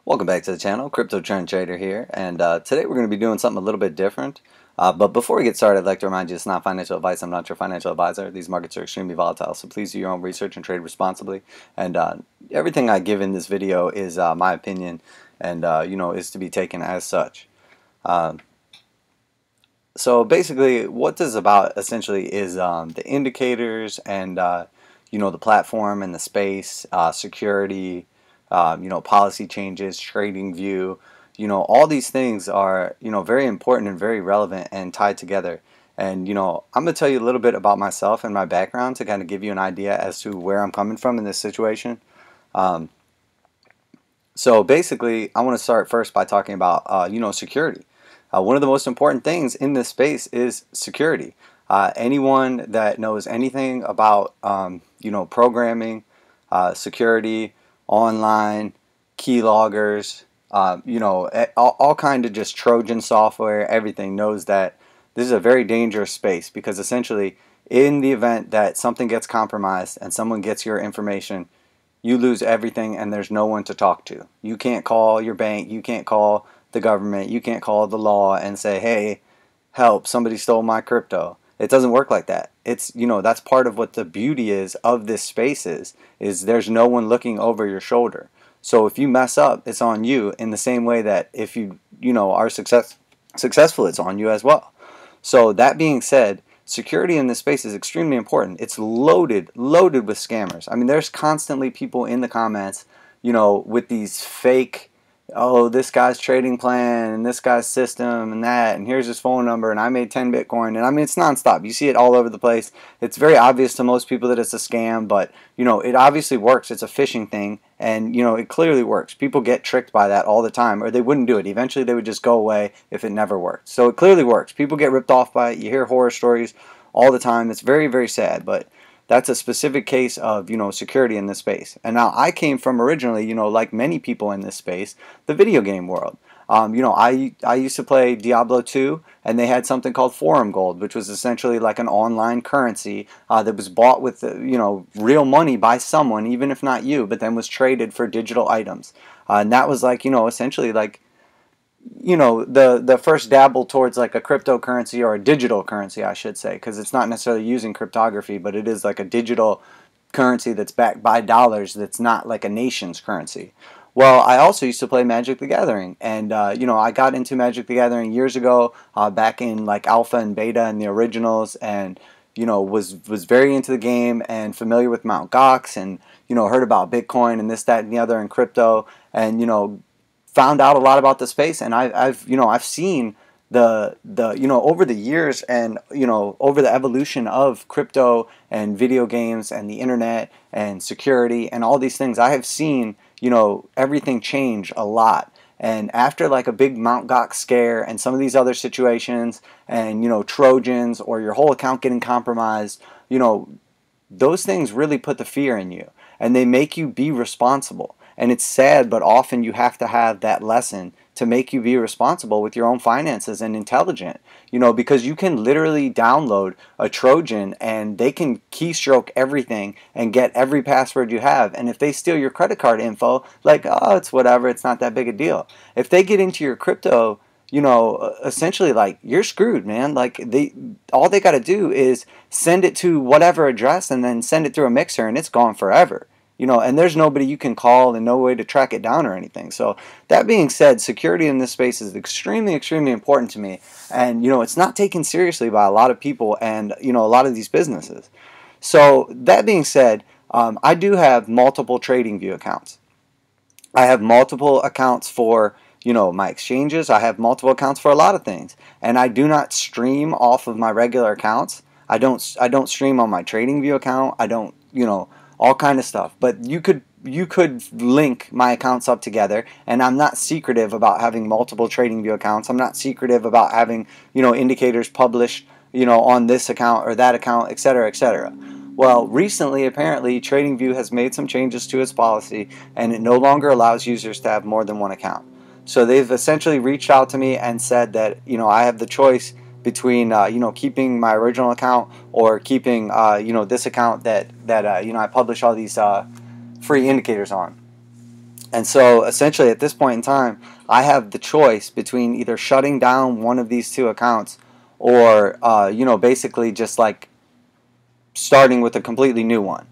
Welcome back to the channel. Crypto Trend Trader here, and today we're going to be doing something a little bit different. But before we get started, I'd like to remind you it's not financial advice. I'm not your financial advisor. These markets are extremely volatile, so please do your own research and trade responsibly. And everything I give in this video is my opinion, and is to be taken as such. So basically, what this is about essentially is the indicators and the platform and the space, security. Policy changes, trading view, all these things are, very important and very relevant and tied together. And, I'm going to tell you a little bit about myself and my background to kind of give you an idea as to where I'm coming from in this situation. So basically, I want to start first by talking about, security. One of the most important things in this space is security. Anyone that knows anything about, programming, security, online, keyloggers, all kind of just Trojan software, everything knows that this is a very dangerous space because essentially in the event that something gets compromised and someone gets your information, you lose everything and there's no one to talk to. You can't call your bank, you can't call the government, you can't call the law and say, hey, help, somebody stole my crypto. It doesn't work like that. It's, that's part of what the beauty is of this space is there's no one looking over your shoulder. So if you mess up, it's on you in the same way that if you, are successful, it's on you as well. So that being said, security in this space is extremely important. It's loaded with scammers. I mean, there's constantly people in the comments, with these fake, oh, this guy's trading plan and this guy's system and that, and here's his phone number, and I made 10 Bitcoin. And I mean, it's nonstop. You see it all over the place. It's very obvious to most people that it's a scam, but, it obviously works. It's a phishing thing, and, it clearly works. People get tricked by that all the time, or they wouldn't do it. Eventually, they would just go away if it never worked. So it clearly works. People get ripped off by it. You hear horror stories all the time. It's very, very sad, but that's a specific case of, security in this space. And now I came from originally, like many people in this space, the video game world. I used to play Diablo 2, and they had something called Forum Gold, which was essentially like an online currency that was bought with, real money by someone, even if not you, but then was traded for digital items. And that was like, essentially like, the first dabble towards like a cryptocurrency, or a digital currency, I should say, because it's not necessarily using cryptography, but it is like a digital currency that's backed by dollars, that's not like a nation's currency. Well, I also used to play Magic the Gathering, and I got into Magic the Gathering years ago, back in like alpha and beta and the originals, and was very into the game and familiar with Mt. Gox, and heard about Bitcoin and this, that, and the other, and crypto, and found out a lot about the space. And I've seen the over the years, and over the evolution of crypto and video games and the internet and security and all these things. I have seen everything change a lot. And after like a big Mt. Gox scare and some of these other situations, and Trojans, or your whole account getting compromised, those things really put the fear in you, and they make you be responsible. And it's sad, but often you have to have that lesson to make you be responsible with your own finances and intelligent. Because you can literally download a Trojan and they can keystroke everything and get every password you have. And if they steal your credit card info, like, oh, it's whatever, it's not that big a deal. If they get into your crypto, essentially, like, you're screwed, man. Like, all they got to do is send it to whatever address and then send it through a mixer, and it's gone forever. And there's nobody you can call and no way to track it down or anything. So that being said, security in this space is extremely, extremely important to me. And, it's not taken seriously by a lot of people and, a lot of these businesses. So that being said, I do have multiple TradingView accounts. I have multiple accounts for, my exchanges. I have multiple accounts for a lot of things. And I do not stream off of my regular accounts. I don't stream on my TradingView account. I don't, all kind of stuff. But you could link my accounts up together, and I'm not secretive about having multiple TradingView accounts. I'm not secretive about having, indicators published, on this account or that account, etc., etc. Well, recently, apparently, TradingView has made some changes to its policy, and it no longer allows users to have more than one account. So they've essentially reached out to me and said that, I have the choice between keeping my original account or keeping this account that I publish all these free indicators on. And so essentially at this point in time, I have the choice between either shutting down one of these two accounts or, basically just like starting with a completely new one.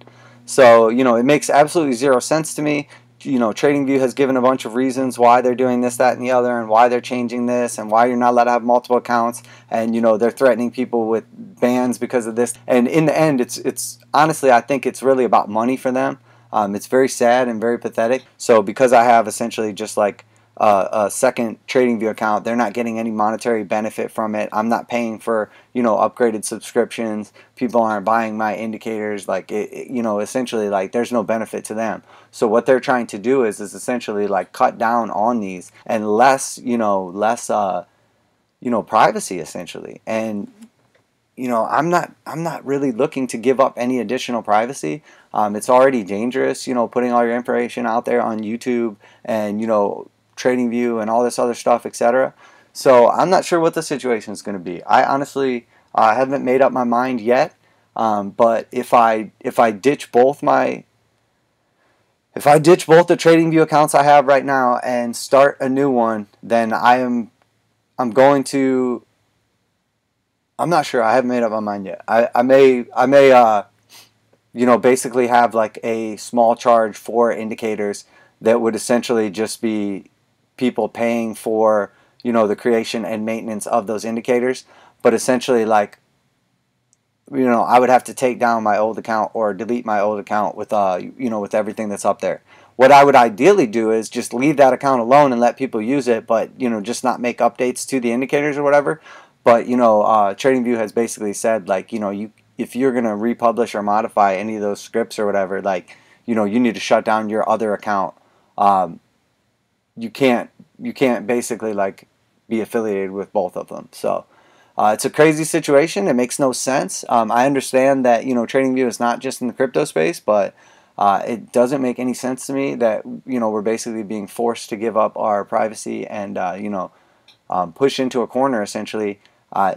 So, it makes absolutely zero sense to me. TradingView has given a bunch of reasons why they're doing this, that, and the other, and why they're changing this, and why you're not allowed to have multiple accounts, and they're threatening people with bans because of this. And in the end, it's honestly, I think it's really about money for them. It's very sad and very pathetic. So because I have essentially just like a second TradingView account, they're not getting any monetary benefit from it. I'm not paying for upgraded subscriptions. People aren't buying my indicators. Like essentially, like there's no benefit to them. So what they're trying to do is essentially like cut down on these and less privacy essentially. And I'm not really looking to give up any additional privacy. It's already dangerous, putting all your information out there on YouTube and TradingView and all this other stuff, etc. So I'm not sure what the situation is going to be. I honestly haven't made up my mind yet. But if I ditch both the TradingView accounts I have right now and start a new one, then I'm going to. I'm not sure. I haven't made up my mind yet. I may basically have like a small charge for indicators that would essentially just be people paying for the creation and maintenance of those indicators, but essentially like I would have to take down my old account or delete my old account with with everything that's up there. What I would ideally do is just leave that account alone and let people use it, but just not make updates to the indicators or whatever. But TradingView has basically said like if you're gonna republish or modify any of those scripts or whatever, like you need to shut down your other account. You can't basically like be affiliated with both of them. So it's a crazy situation. It makes no sense. I understand that TradingView is not just in the crypto space, but it doesn't make any sense to me that we're basically being forced to give up our privacy and push into a corner essentially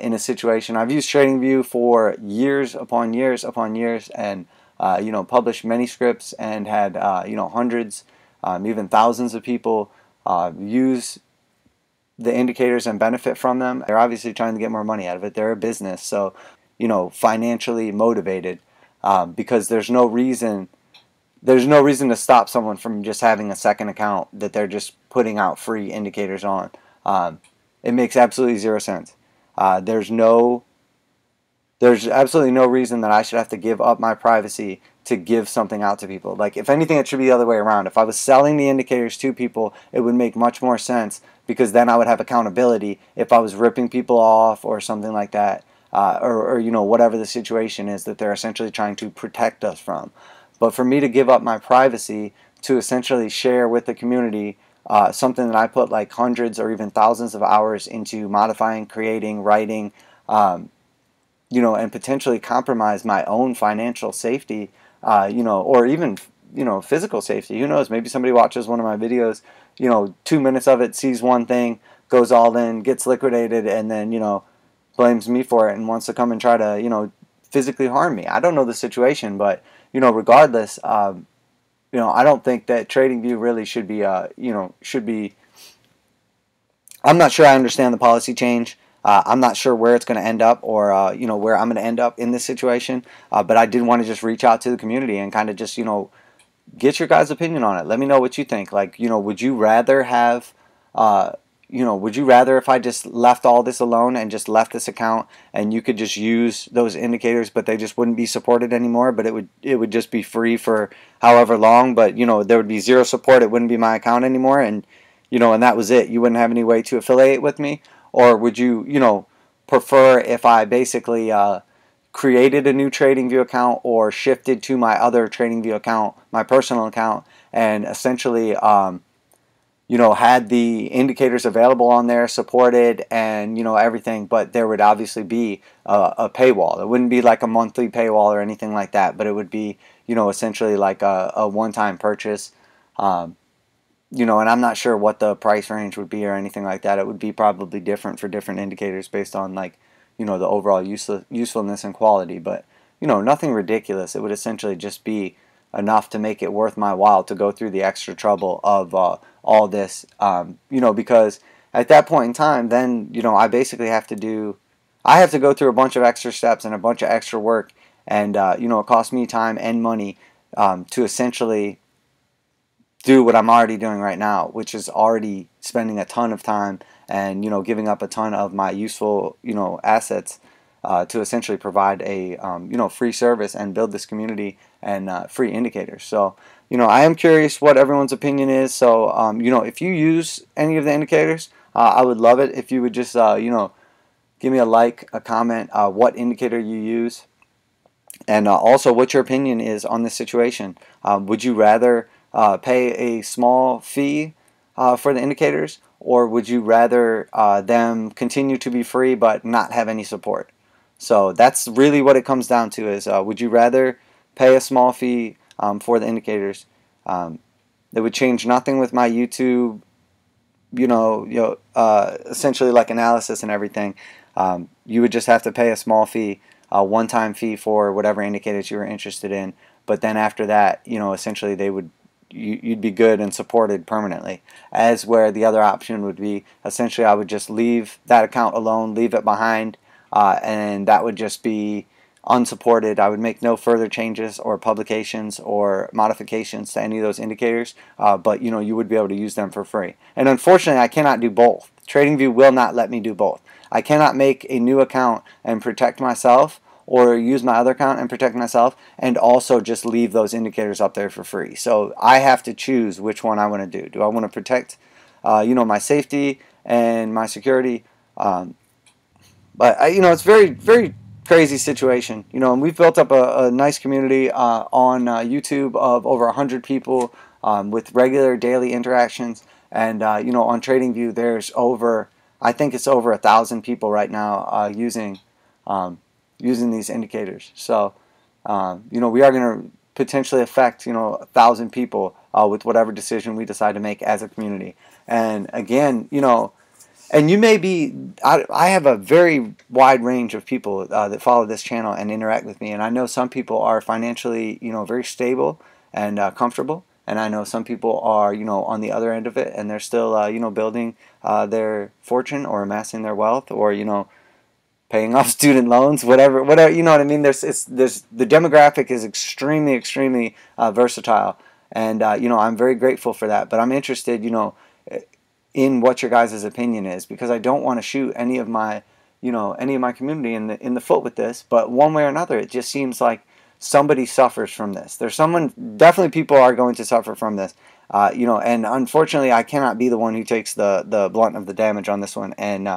in a situation. I've used TradingView for years upon years upon years, and published many scripts and had hundreds, even thousands of people use the indicators and benefit from them. They're obviously trying to get more money out of it. They're a business, so financially motivated, because there's no reason to stop someone from just having a second account that they're just putting out free indicators on. It makes absolutely zero sense. There's absolutely no reason that I should have to give up my privacy to give something out to people. Like, if anything, it should be the other way around. If I was selling the indicators to people, it would make much more sense, because then I would have accountability if I was ripping people off or something like that, or whatever the situation is that they're essentially trying to protect us from. But for me to give up my privacy to essentially share with the community something that I put like hundreds or even thousands of hours into modifying, creating, writing, and potentially compromise my own financial safety, or even, physical safety. Who knows? Maybe somebody watches one of my videos, 2 minutes of it, sees one thing, goes all in, gets liquidated, and then, blames me for it and wants to come and try to, physically harm me. I don't know the situation, but, regardless, I don't think that TradingView really should be, I'm not sure I understand the policy change. I'm not sure where it's going to end up, or where I'm going to end up in this situation. But I did want to just reach out to the community and kind of just get your guys' opinion on it. Let me know what you think. Like, would you rather have would you rather if I just left all this alone and just left this account and you could just use those indicators, but they just wouldn't be supported anymore, but it would just be free for however long, but there would be zero support, it wouldn't be my account anymore, and and that was it. You wouldn't have any way to affiliate with me? Or would you, prefer if I basically created a new TradingView account or shifted to my other TradingView account, my personal account, and essentially, had the indicators available on there, supported, and, everything, but there would obviously be a paywall. It wouldn't be like a monthly paywall or anything like that, but it would be, essentially like a one-time purchase. And I'm not sure what the price range would be or anything like that. It would be probably different for different indicators based on like, the overall usefulness and quality. But, nothing ridiculous. It would essentially just be enough to make it worth my while to go through the extra trouble of all this, because at that point in time, then, I basically have to go through a bunch of extra steps and a bunch of extra work, and, it costs me time and money to essentially do what I'm already doing right now, which is already spending a ton of time and, giving up a ton of my useful, assets to essentially provide a, free service and build this community and free indicators. So, I am curious what everyone's opinion is. So, if you use any of the indicators, I would love it if you would just, give me a like, a comment, what indicator you use, and also what your opinion is on this situation. Would you rather pay a small fee for the indicators, or would you rather them continue to be free but not have any support? So that's really what it comes down to is, would you rather pay a small fee for the indicators? It would change nothing with my YouTube, essentially like analysis and everything. You would just have to pay a small fee, a one-time fee for whatever indicators you were interested in. But then after that, essentially you'd be good and supported permanently. As where the other option would be, essentially I would just leave that account alone, leave it behind, and that would just be unsupported. I would make no further changes or publications or modifications to any of those indicators, but you would be able to use them for free. And unfortunately, I cannot do both. TradingView will not let me do both. I cannot make a new account and protect myself, or use my other account and protect myself, and also just leave those indicators up there for free. So I have to choose which one I want to do. Do I want to protect my safety and my security? But it's very, very crazy situation. And we've built up a nice community on YouTube of over 100 people with regular daily interactions. And on TradingView, there's I think it's over 1,000 people right now using these indicators. So we are going to potentially affect 1,000 people with whatever decision we decide to make as a community. And again, and you may be, I have a very wide range of people that follow this channel and interact with me. And I know some people are financially, very stable and comfortable. And I know some people are, on the other end of it, and they're still, building their fortune or amassing their wealth, or, paying off student loans, whatever, you know what I mean? The demographic is extremely versatile. And, I'm very grateful for that. But I'm interested, in what your guys' opinion is, because I don't want to shoot any of my community in the foot with this. But one way or another, it just seems like somebody suffers from this. Definitely people are going to suffer from this, and unfortunately I cannot be the one who takes the blunt of the damage on this one, and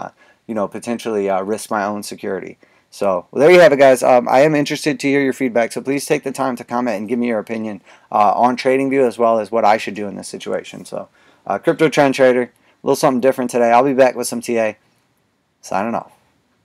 potentially risk my own security. So there you have it, guys. I am interested to hear your feedback, so please take the time to comment and give me your opinion on TradingView, as well as what I should do in this situation. So Crypto Trend Trader, a little something different today. I'll be back with some TA. Signing off.